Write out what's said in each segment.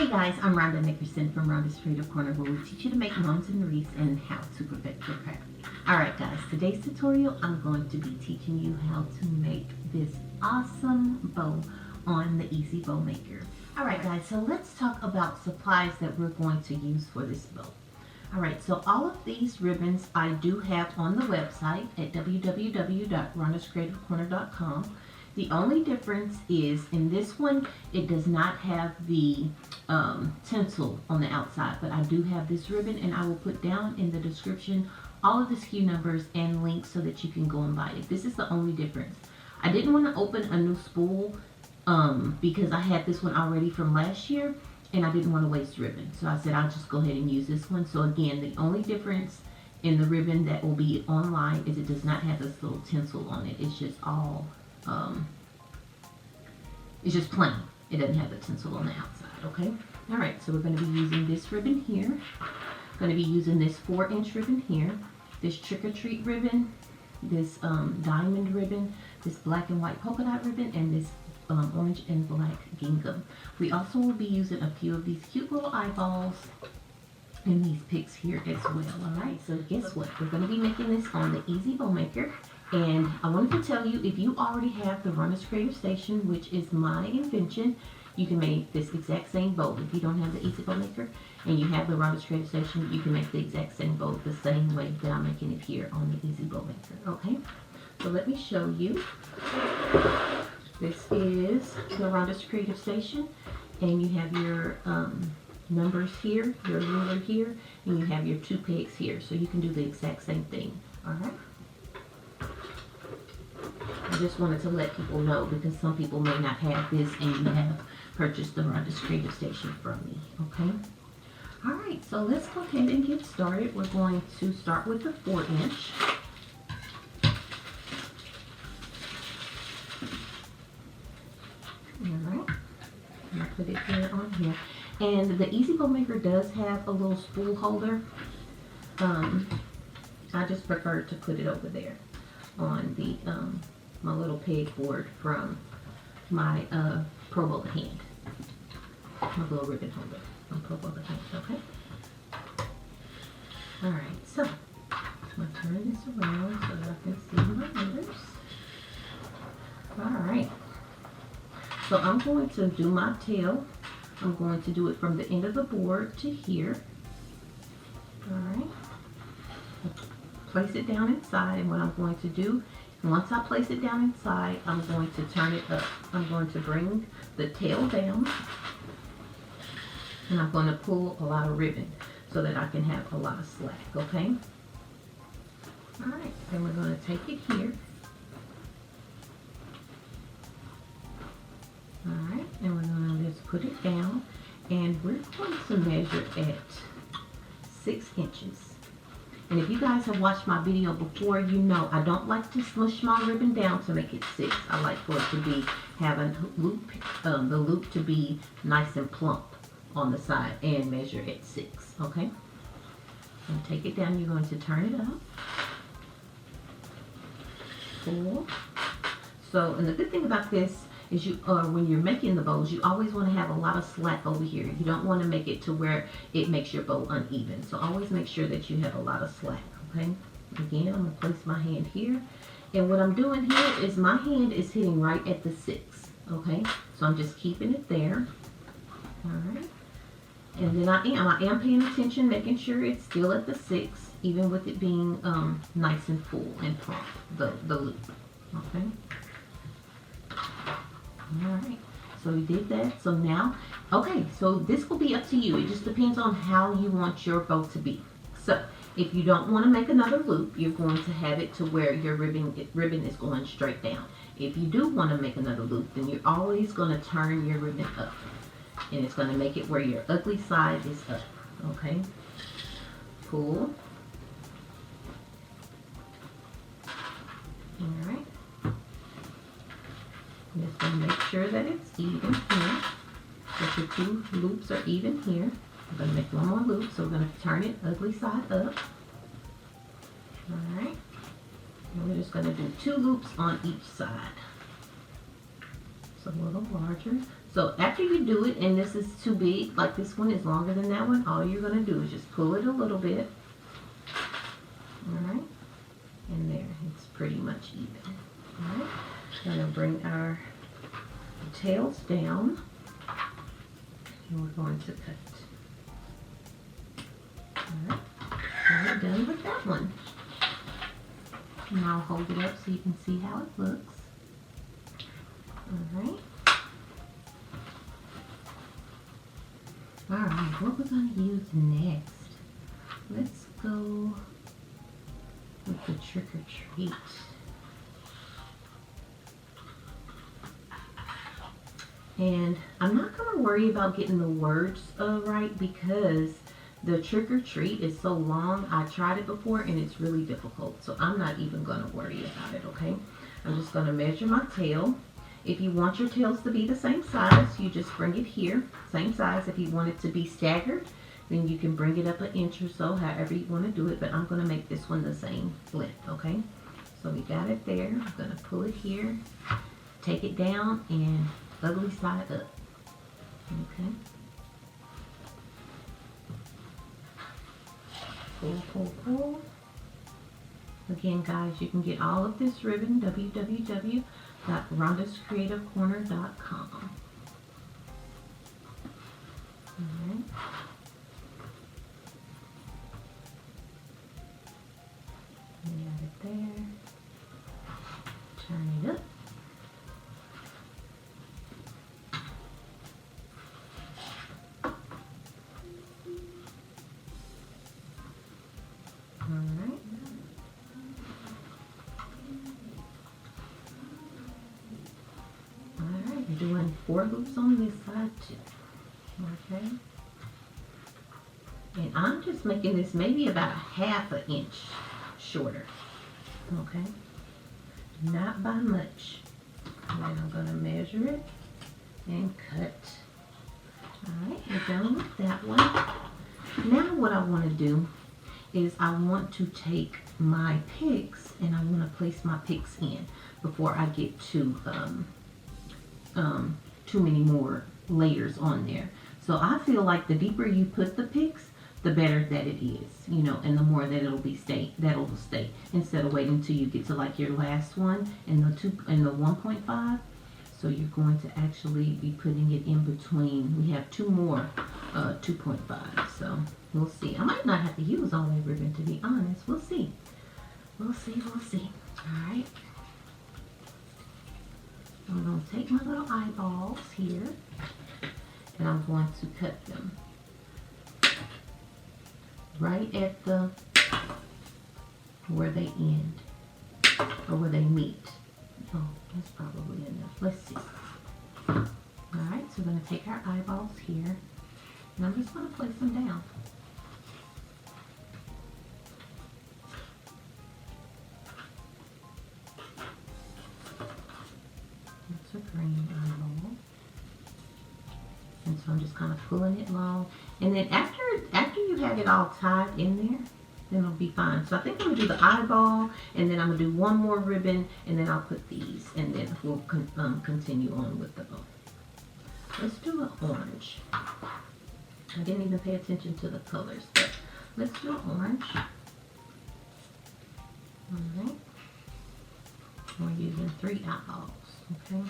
Hey guys, I'm Rhonda Nickerson from Rhonda's Creative Corner, where we teach you to make mums and wreaths and how to perfect your craft. Alright guys, today's tutorial I'm going to be teaching you how to make this awesome bow on the Easy Bow Maker. Alright guys, so let's talk about supplies that we're going to use for this bow. Alright, so all of these ribbons I do have on the website at www.rhondascreativecorner.com. The only difference is in this one, it does not have the tinsel on the outside, but I do have this ribbon, and I will put down in the description all of the SKU numbers and links so that you can go and buy it. This is the only difference. I didn't want to open a new spool because I had this one already from last year, and I didn't want to waste ribbon. So I said I'll just go ahead and use this one. So again, the only difference in the ribbon that will be online is it does not have this little tinsel on it. It's just all it's just plain. It doesn't have the tinsel on the outside, okay? All right, so we're going to be using this ribbon here. Going to be using this 4-inch ribbon here, this Trick or Treat ribbon, this diamond ribbon, this black and white polka dot ribbon, and this orange and black gingham. We also will be using a few of these cute little eyeballs and these picks here as well. All right, so guess what? We're going to be making this on the Easy Bow Maker. And I wanted to tell you, if you already have the Rhonda's Creative Station, which is my invention, you can make this exact same bow. If you don't have the Easy Bow Maker and you have the Rhonda's Creative Station, you can make the exact same bow the same way that I'm making it here on the Easy Bow Maker. Okay, so let me show you. This is the Rhonda's Creative Station, and you have your numbers here, your ruler here, and you have your 2 pegs here, so you can do the exact same thing. All right. I just wanted to let people know because some people may not have this and you have purchased the Rhonda's Creative Station from me, okay? All right, so let's go ahead and get started. We're going to start with the 4-inch. All right, I'm gonna put it here on here. And the Easy Bow Maker does have a little spool holder. I just prefer to put it over there on the my little pegboard from my Pro Bowler hand, my little ribbon holder from Pro Bowler hand. Okay. All right, so I'm gonna turn this around so that I can see my numbers. All right. So I'm going to do my tail. I'm going to do it from the end of the board to here. All right. Place it down inside, and what I'm going to do, once I place it down inside, I'm going to turn it up. I'm going to bring the tail down, and I'm going to pull a lot of ribbon so that I can have a lot of slack, okay? All right, then we're going to take it here. All right, and we're going to just put it down, and we're going to measure at 6 inches. And if you guys have watched my video before, you know I don't like to smush my ribbon down to make it 6. I like for it to be having loop, the loop to be nice and plump on the side, and measure at 6. Okay. And take it down. You're going to turn it up. 4. So, and the good thing about this is you, when you're making the bows, you always want to have a lot of slack over here. You don't want to make it to where it makes your bow uneven. So always make sure that you have a lot of slack, okay? Again, I'm going to place my hand here. And what I'm doing here is my hand is hitting right at the 6, okay? So I'm just keeping it there. All right. And then I am paying attention, making sure it's still at the 6, even with it being nice and full and plump, the loop, okay? Alright, so we did that. So now, okay, so this will be up to you. It just depends on how you want your bow to be. So, if you don't want to make another loop, you're going to have it to where your ribbon is going straight down. If you do want to make another loop, then you're always going to turn your ribbon up. And it's going to make it where your ugly side is up. Okay? Pull. Alright. Just going to make sure that it's even here. That your 2 loops are even here. I'm going to make one more loop, so we're going to turn it ugly side up. Alright. And we're just going to do 2 loops on each side. a little larger. So after you do it, and this is too big, like this one is longer than that one, all you're going to do is just pull it a little bit. Alright, and there, it's pretty much even. Alright, going to bring our tails down, and we're going to cut. Alright, we're done with that one. And I'll hold it up so you can see how it looks. Alright. Alright, what we're going to use next. Let's go with the trick or treat. And I'm not going to worry about getting the words right because the trick or treat is so long. I tried it before and it's really difficult. So I'm not even going to worry about it, okay? I'm just going to measure my tail. If you want your tails to be the same size, you just bring it here, same size. If you want it to be staggered, then you can bring it up an inch or so, however you want to do it. But I'm going to make this one the same length, okay? So we got it there. I'm going to pull it here, take it down, and ugly side up, okay? Pull, pull, pull. Again, guys, you can get all of this ribbon, www.rhondascreativecorner.com. Alright. We got it there. Turn it up. Alright. Alright, we're doing 4 loops on this side too. Okay. And I'm just making this maybe about a ½ an inch shorter. Okay. Not by much. And then I'm going to measure it and cut. Alright, we're done with that one. Now what I want to do is I want to take my picks and I want to place my picks in before I get to too many more layers on there. So I feel like the deeper you put the picks, the better that it is, you know, and the more that it'll stay, instead of waiting until you get to like your last one and the 1.5. So you're going to actually be putting it in between. We have 2 more 2.5. So we'll see. I might not have to use all that ribbon, to be honest. We'll see. We'll see. We'll see. All right. I'm going to take my little eyeballs here and I'm going to cut them right at the where they end or where they meet. Oh, that's probably enough. Let's see. Alright, so we're going to take our eyeballs here and I'm just going to place them down. That's a green eyeball. And so I'm just kind of pulling it long. And then after you have it all tied in there, then it'll be fine. So I think I'm going to do the eyeball, and then I'm going to do one more ribbon, and then I'll put these, and then we'll continue on with the bow. Let's do an orange. I didn't even pay attention to the colors, but let's do an orange. Alright. We're using 3 eyeballs, okay?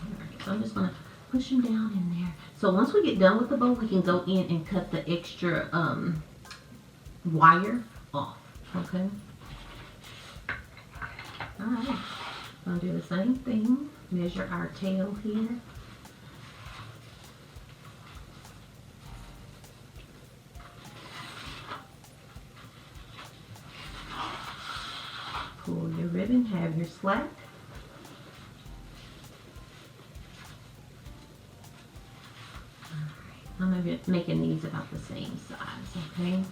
Alright, so I'm just going to push them down in there. So once we get done with the bow, we can go in and cut the extra wire off, okay? Alright, I'm going to do the same thing. Measure our tail here. Pull your ribbon, have your slack. I'm going to be making these about the same size, okay?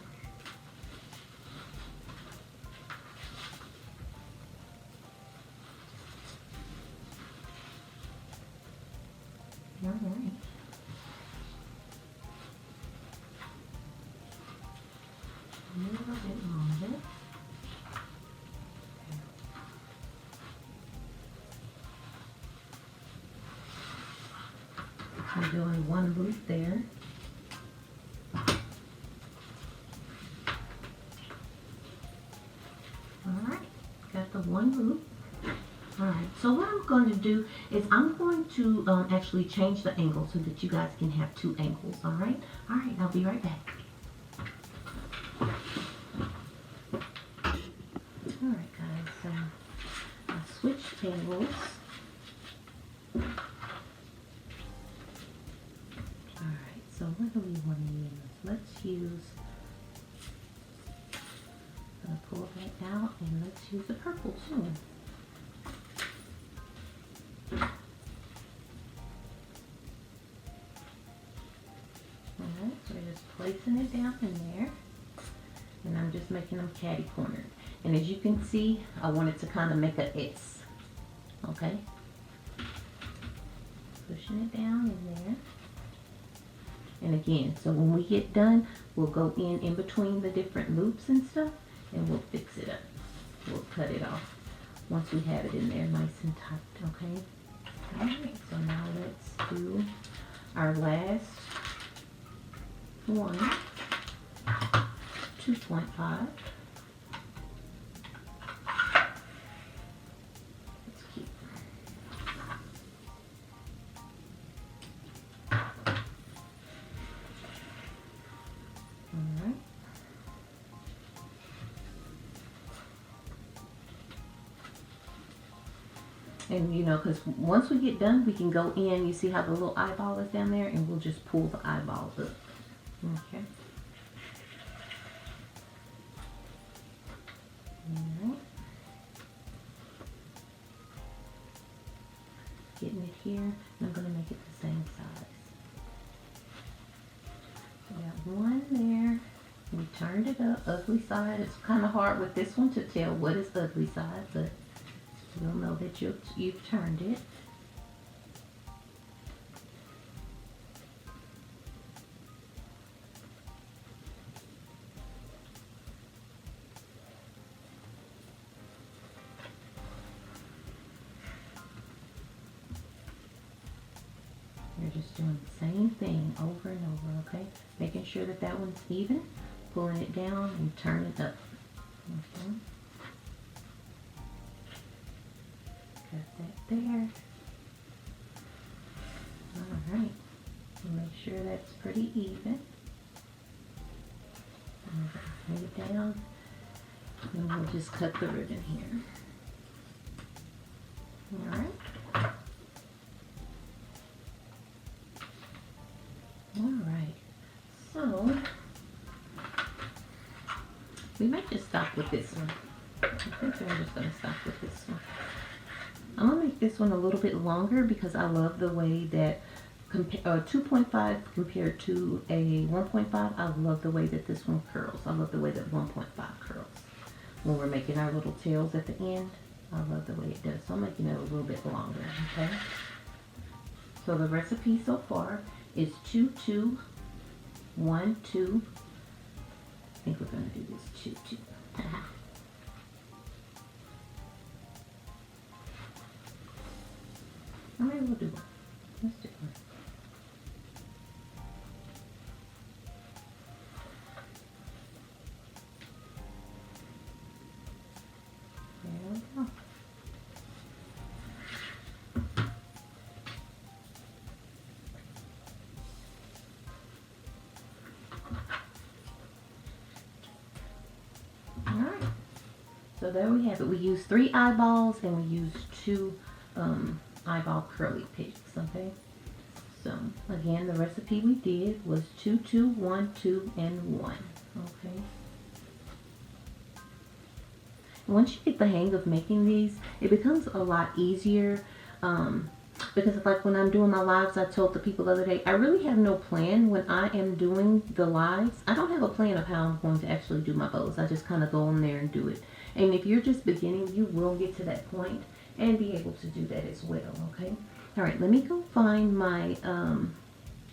All right. A little bit longer. I'm doing one loop there. Alright, got the one loop. Alright, so what I'm going to do is I'm going to actually change the angle so that you guys can have two angles, alright? Alright, I'll be right back. Alright guys, so I switched angles. Alright, so what do we want to use? Let's use, I'm going to pull that out and let's use the purple too. Alright, so we're just placing it down in there. And I'm just making them catty cornered. And as you can see, I wanted to kind of make an S. Okay? Pushing it down in there. And again, so when we get done, we'll go in between the different loops and stuff, and we'll fix it up. We'll cut it off once we have it in there nice and tight, okay? Alright, so now let's do our last one, 2.5. Let's keep. Alright. And you know, because once we get done, we can go in, you see how the little eyeball is down there, and we'll just pull the eyeballs up. Okay. Alright. Getting it here, and I'm going to make it the same size. So we got one there. We turned it up, ugly side. It's kind of hard with this one to tell what is ugly side, but you'll know that you've turned it. You're just doing the same thing over and over, okay? Making sure that that one's even, pulling it down and turn it up. Okay. Got that there. Alright. Make sure that's pretty even. Lay it down. And we'll just cut the ribbon here. Alright. Alright. So, we might just stop with this one. I think we're just going to stop with this one. I'm going to make this one a little bit longer because I love the way that 2.5 compared to a 1.5, I love the way that this one curls. I love the way that 1.5 curls. When we're making our little tails at the end, I love the way it does. So I'm making it a little bit longer, okay? So the recipe so far is 2, 2, 1, 2. I think we're going to do this 2, 2. Alright, we'll do one. Let's do one. There we go. Alright. So there we have it. We used 3 eyeballs and we used 2 eyeball curly picks, okay? So again, the recipe we did was 2, 2, 1, 2, and 1, okay? Once you get the hang of making these, it becomes a lot easier, because like when I'm doing my lives, I told the people the other day, I really have no plan when I am doing the lives. I don't have a plan of how I'm going to actually do my bows. I just kind of go in there and do it. And if you're just beginning, you will get to that point and be able to do that as well, okay? All right, let me go find my,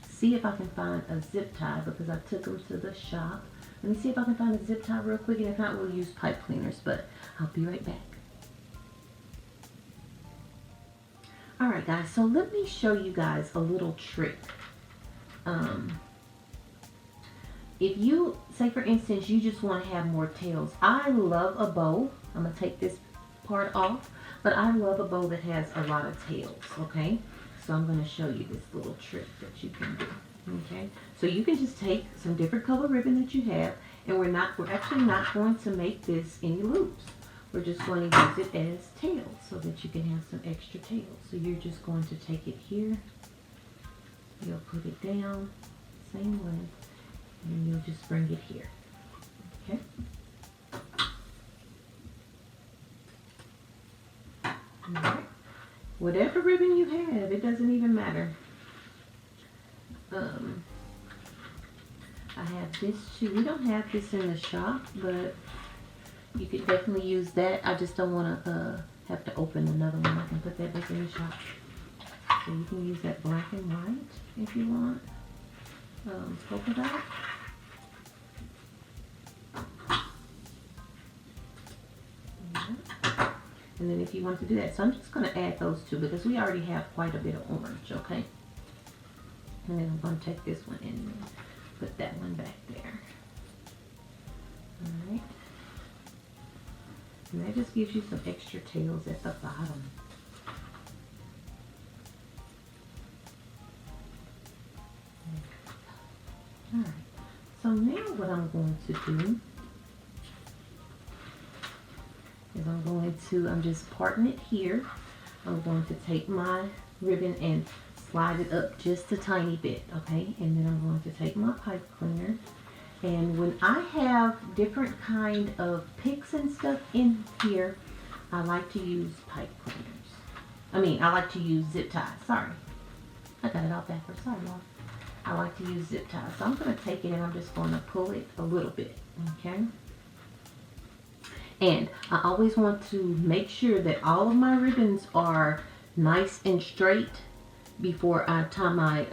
see if I can find a zip tie because I took them to the shop. Let me see if I can find a zip tie real quick, and if not, we'll use pipe cleaners, but I'll be right back. All right, guys, so let me show you guys a little trick if you, say for instance, you just want to have more tails. I love a bow. I'm going to take this part off. But I love a bow that has a lot of tails, okay? So I'm going to show you this little trick that you can do, okay? So you can just take some different color ribbon that you have, and we're actually not going to make this any loops. We're just going to use it as tails so that you can have some extra tails. So you're just going to take it here. You'll put it down, same length. And you'll just bring it here, okay? Alright. Whatever ribbon you have, it doesn't even matter. I have this too. We don't have this in the shop, but you could definitely use that. I just don't want to have to open another one. I can put that back in the shop. So you can use that black and white if you want. Polka dot. And then if you want to do that, so I'm just going to add those two because we already have quite a bit of orange, okay? And then I'm going to take this one and put that one back there. Alright. And that just gives you some extra tails at the bottom. Alright. So now what I'm going to do is I'm just parting it here. I'm going to take my ribbon and slide it up just a tiny bit, okay? And then I'm going to take my pipe cleaner. And when I have different kind of picks and stuff in here, I like to use pipe cleaners. I like to use zip ties. Sorry. I got it all backwards. Sorry, Mom. I like to use zip ties. So I'm going to take it and I'm just going to pull it a little bit, okay? And I always want to make sure that all of my ribbons are nice and straight before I tie my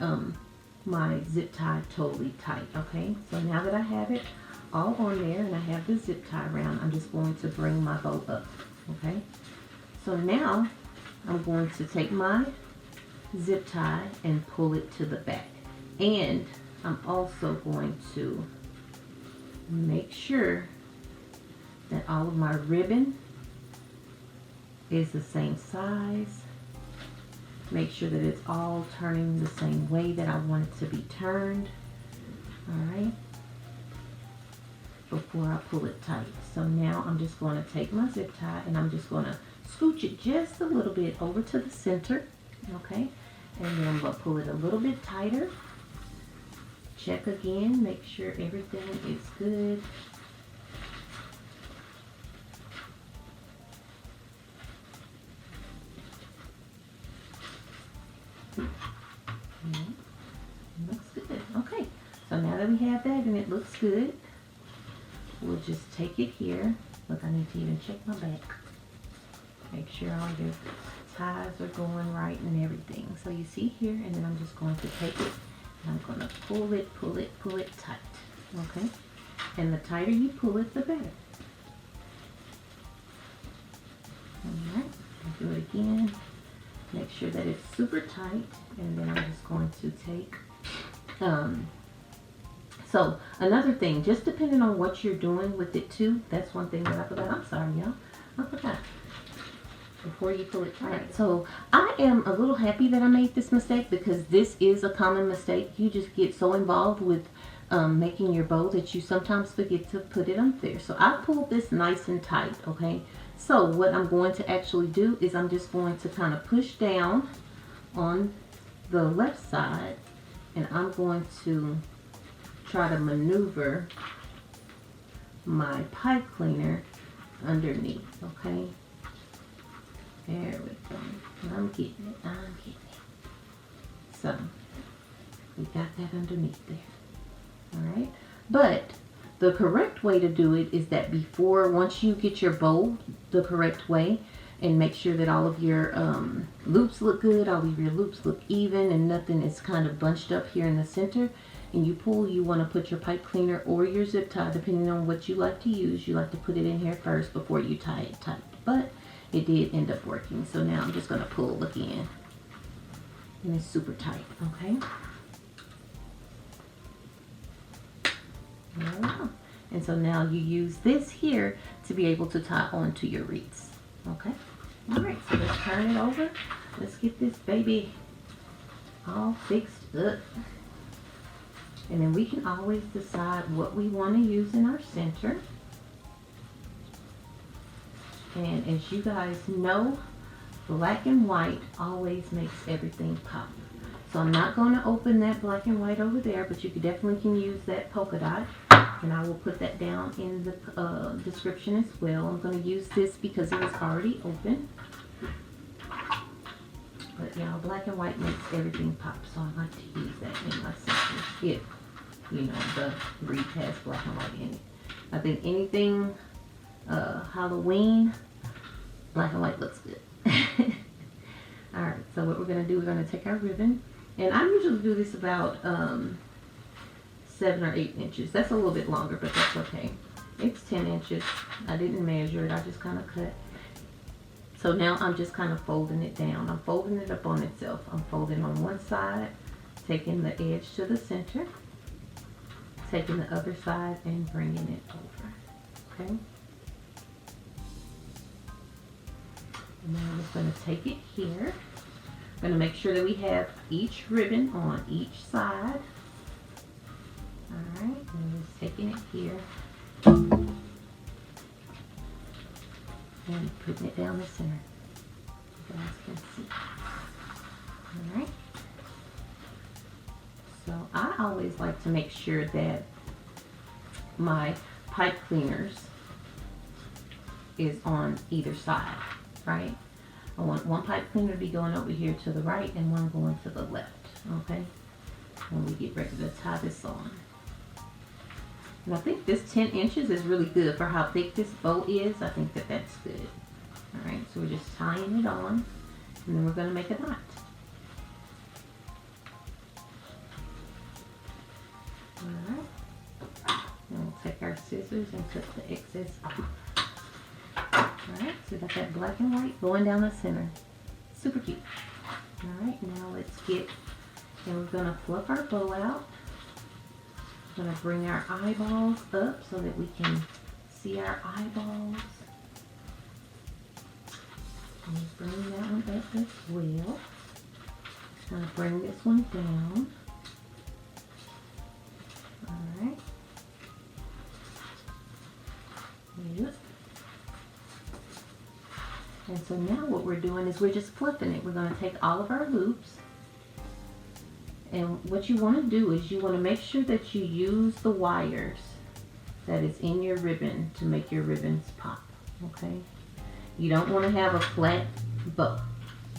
my zip tie totally tight, okay? So now that I have it all on there and I have the zip tie around, I'm just going to bring my bow up, okay? So now I'm going to take my zip tie and pull it to the back. And I'm also going to make sure that all of my ribbon is the same size. Make sure that it's all turning the same way that I want it to be turned. Alright. Before I pull it tight. So now I'm just going to take my zip tie and I'm just going to scooch it just a little bit over to the center. Okay. And then I'm going to pull it a little bit tighter. Check again. Make sure everything is good. Looks good. Okay, so now that we have that and it looks good, we'll just take it here. Look, I need to even check my back. Make sure all the ties are going right and everything. So you see here, and then I'm just going to take it and I'm going to pull it tight. Okay, and the tighter you pull it, the better. Alright, I'll do it again. Make sure that it's super tight, and then I'm just going to take, so another thing, just depending on what you're doing with it too, that's one thing that I forgot. I'm sorry, y'all. I forgot. Before you pull it tight. Right, so I am a little happy that I made this mistake because this is a common mistake. You just get so involved with making your bow that you sometimes forget to put it up there. So I pulled this nice and tight, okay? So what I'm going to actually do is I'm just going to kind of push down on the left side and I'm going to try to maneuver my pipe cleaner underneath, okay? There we go. I'm getting it. So we got that underneath there. Alright? But the correct way to do it is that once you get your bow the correct way and make sure that all of your loops look good, all of your loops look even and nothing is kind of bunched up here in the center, and you pull, you want to put your pipe cleaner or your zip tie, depending on what you like to use. You like to put it in here first before you tie it tight. But it did end up working. So now I'm just going to pull again. And it's super tight, okay? There we go. And so now you use this here to be able to tie onto your wreaths. Okay? Alright, so let's turn it over. Let's get this baby all fixed up. And then we can always decide what we want to use in our center. And as you guys know, black and white always makes everything pop. So I'm not going to open that black and white over there, but you definitely can use that polka dot. And I will put that down in the description as well. I'm going to use this because it was already open. But y'all, black and white makes everything pop, so I like to use that in my center if, you know, the wreath has black and white in it. I think anything Halloween, black and white looks good. Alright, so what we're going to do, we're going to take our ribbon. And I usually do this about 7 or 8 inches. That's a little bit longer, but that's okay. It's 10 inches. I didn't measure it. I just kind of cut. So now I'm just kind of folding it down. I'm folding it up on itself. I'm folding on one side, taking the edge to the center, taking the other side and bringing it over. Okay? And now I'm just going to take it here. I'm going to make sure that we have each ribbon on each side. Alright, and just taking it here and putting it down the center. You guys can see. Alright. So I always like to make sure that my pipe cleaners is on either side, right? I want one pipe cleaner to be going over here to the right and one going to the left, okay? When we get ready to tie this on. And I think this 10 inches is really good for how thick this bow is. I think that that's good. Alright, so we're just tying it on and then we're going to make a knot. Alright, and we'll take our scissors and cut the excess off. Alright, so we got that black and white going down the center. Super cute. Alright, now let's get, and we're going to fluff our bow out. We're going to bring our eyeballs up so that we can see our eyeballs. And bring that one up as well. I'm going to bring this one down. Alright. Yep. And so now what we're doing is we're just flipping it. We're going to take all of our loops. And what you want to do is you want to make sure that you use the wires that is in your ribbon to make your ribbons pop. Okay? You don't want to have a flat bow.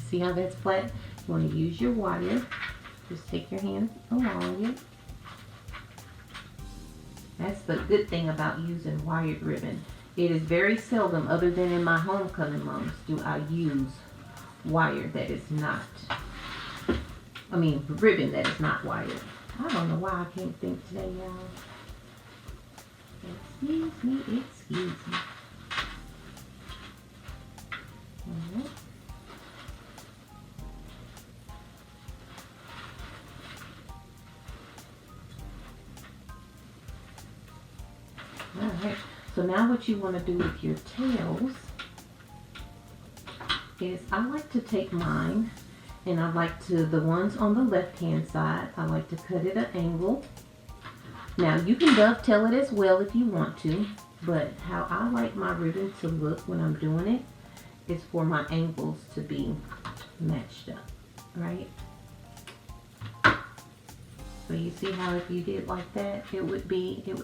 See how that's flat? You want to use your wire. Just take your hand along it. That's the good thing about using wired ribbon. It is very seldom, other than in my homecoming months, do I use wire that is not, ribbon that is not wired. I don't know why I can't think today, y'all. Excuse me, excuse me. Alright. Alright, so now what you want to do with your tails is I like to take mine and I like to, the ones on the left hand side, I like to cut it at an angle. Now you can dovetail it as well if you want to, but how I like my ribbon to look when I'm doing it is for my angles to be matched up, right? So you see how if you did like that, it would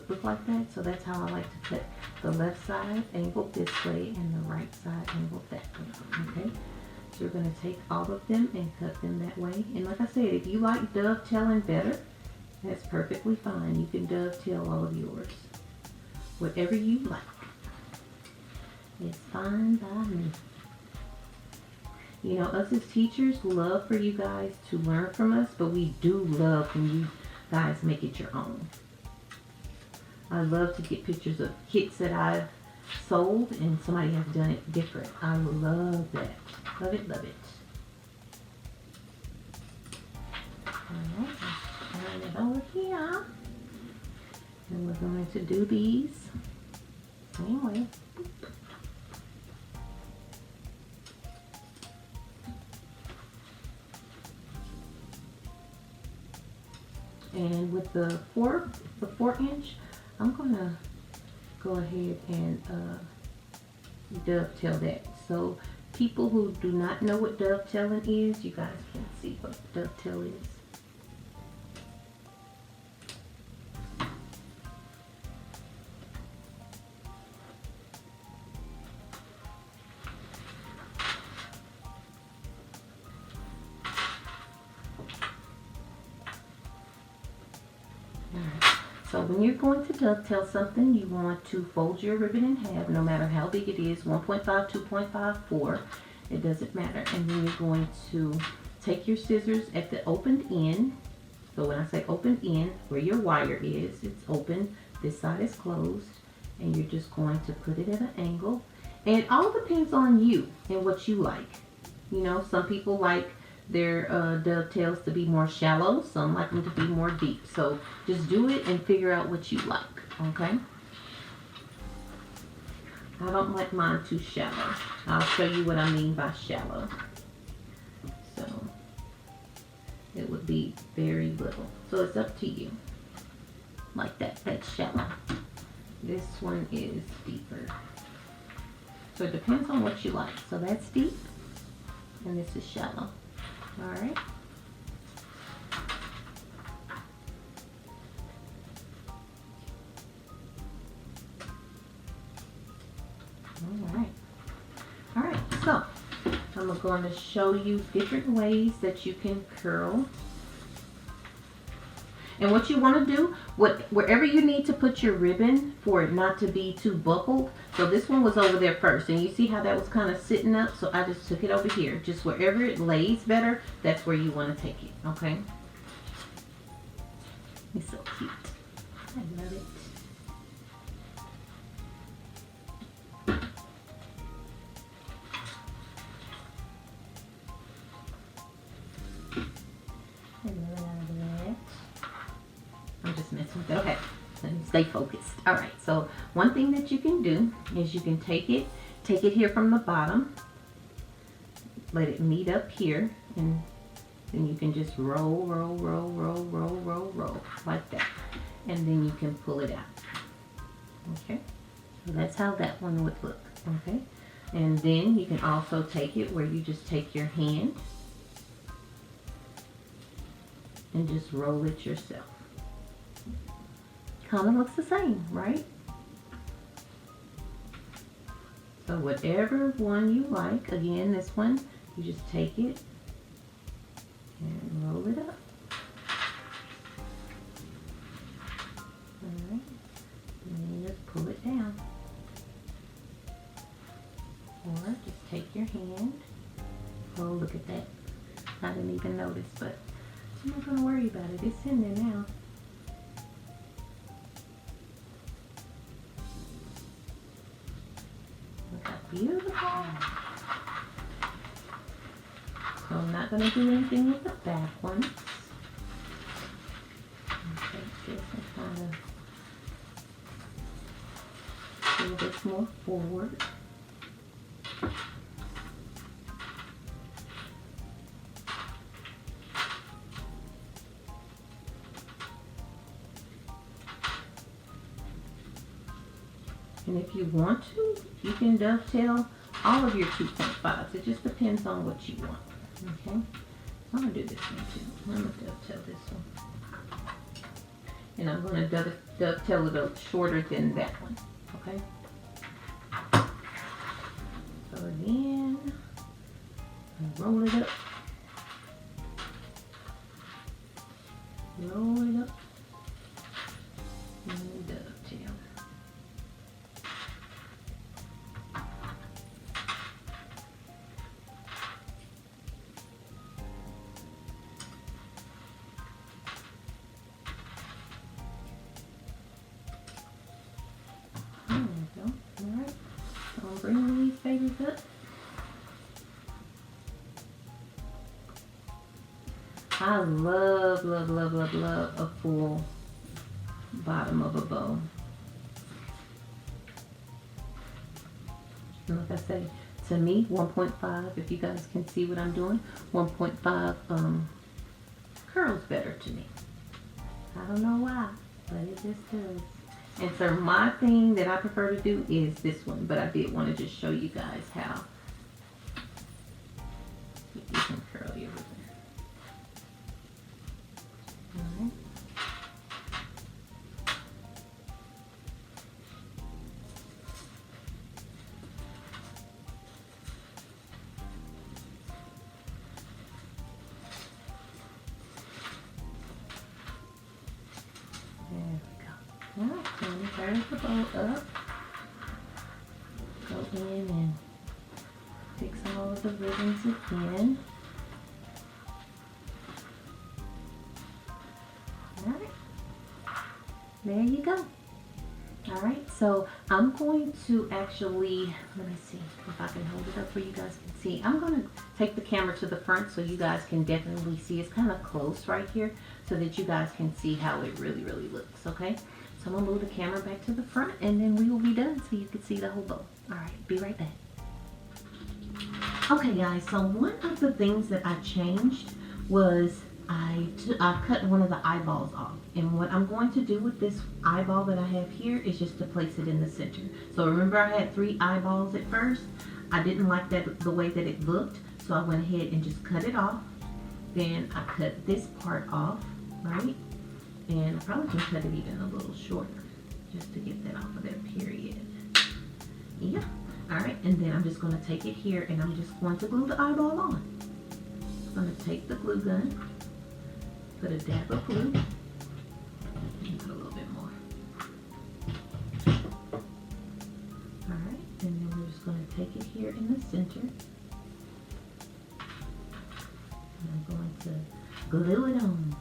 look like that. So that's how I like to cut the left side angled this way and the right side angled that way, okay? So we're going to take all of them and cut them that way. And like I said, if you like dovetailing better, that's perfectly fine. You can dovetail all of yours. Whatever you like. It's fine by me. You know, us as teachers love for you guys to learn from us, but we do love when you guys make it your own. I love to get pictures of kits that I've sold and somebody has done it different. I love that. Love it, love it. Alright, let's turn it over here. And we're going to do these same way. And with the 4-inch, I'm gonna go ahead and dovetail that. So people who do not know what dovetailing is, you guys can see what dovetail is. So when you're going to dovetail something, you want to fold your ribbon in half, no matter how big it is, 1.5, 2.5, 4, it doesn't matter. And then you're going to take your scissors at the opened end. So when I say opened end, where your wire is, it's open, this side is closed, and you're just going to put it at an angle. And it all depends on you and what you like. You know, some people like their dovetails to be more shallow, some like them to be more deep. So just do it and figure out what you like, okay? I don't like mine too shallow. I'll show you what I mean by shallow. So it would be very little. So it's up to you. Like that, that's shallow. This one is deeper. So it depends on what you like. So that's deep and this is shallow. Alright. Alright, so I'm going to show you different ways that you can curl. And what you want to do, wherever you need to put your ribbon for it not to be too buckled. So this one was over there first, and you see how that was kind of sitting up, so I just took it over here. Just wherever it lays better, that's where you want to take it, okay? It's so cute. I love it. I'm just messing with it. Okay, let me stay focused. All right, so one thing that you can do is you can take it here from the bottom, let it meet up here, and then you can just roll like that, and then you can pull it out. Okay, so that's how that one would look. Okay, and then you can also take it where you just take your hand and just roll it yourself. Kind of looks the same, right? So whatever one you like, again, this one, you just take it and roll it up. All right, and then you just pull it down. Or just take your hand. Oh, look at that. I didn't even notice, but I'm not going to worry about it. It's in there now. Look how beautiful. So I'm not going to do anything with the back ones. Take this and kind of pull this more forward. And if you want to, you can dovetail all of your 2.5s. It just depends on what you want. Okay? I'm going to do this one too. I'm going to dovetail this one. And I'm going to dovetail it a shorter than that one. Okay? So again, roll it up. Roll it up. And dovetail. Bring these babies up. I love a full bottom of a bow. And like I say, to me, 1.5, if you guys can see what I'm doing, 1.5 curls better to me. I don't know why, but it just does. And so my thing that I prefer to do is this one, but I did want to just show you guys how you can curl your ribbon. Alright. There we go. Alright, so let me turn the bow up. Go in and fix all of the ribbons again. Alright. There you go. Alright, so I'm going to actually, let me see if I can hold it up where you guys can see. I'm going to take the camera to the front so you guys can definitely see. It's kind of close right here so that you guys can see how it really looks, okay? So I'm going to move the camera back to the front and then we will be done so you can see the whole bow. Alright, be right back. Okay guys, so one of the things that I changed was I cut one of the eyeballs off. And what I'm going to do with this eyeball that I have here is just to place it in the center. So remember I had 3 eyeballs at first. I didn't like that the way that it looked, so I went ahead and just cut it off. Then I cut this part off, right? And I probably can cut it even a little shorter just to get that off of there, period. Yeah. Alright, and then I'm just going to take it here and I'm just going to glue the eyeball on. I'm going to take the glue gun, put a dab of glue, and put a little bit more. Alright, and then we're just going to take it here in the center. And I'm going to glue it on.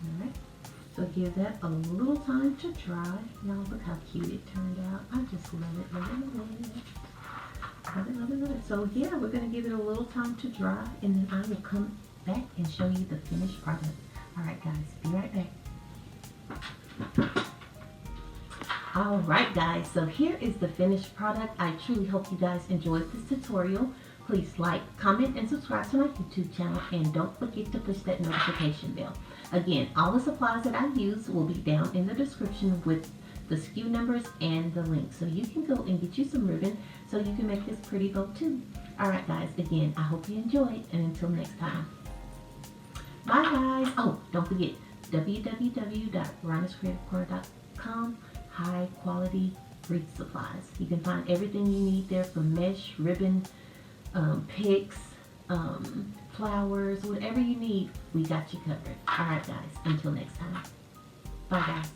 Alright, so give that a little time to dry. Now look how cute it turned out. I just love it, love it, love it. Love it, love it, love it. So yeah, we're going to give it a little time to dry and then I will come back and show you the finished product. Alright guys, be right back. Alright guys, so here is the finished product. I truly hope you guys enjoyed this tutorial. Please like, comment, and subscribe to my YouTube channel, and don't forget to push that notification bell. Again, all the supplies that I use will be down in the description with the SKU numbers and the link. So you can go and get you some ribbon so you can make this pretty bow too. Alright guys, again, I hope you enjoyed, and until next time. Bye guys. Oh, don't forget, www.Rhonda'sCreativeCorner.com. High quality wreath supplies. You can find everything you need there, from mesh, ribbon, picks, flowers, whatever you need, we got you covered. Alright guys, until next time. Bye guys.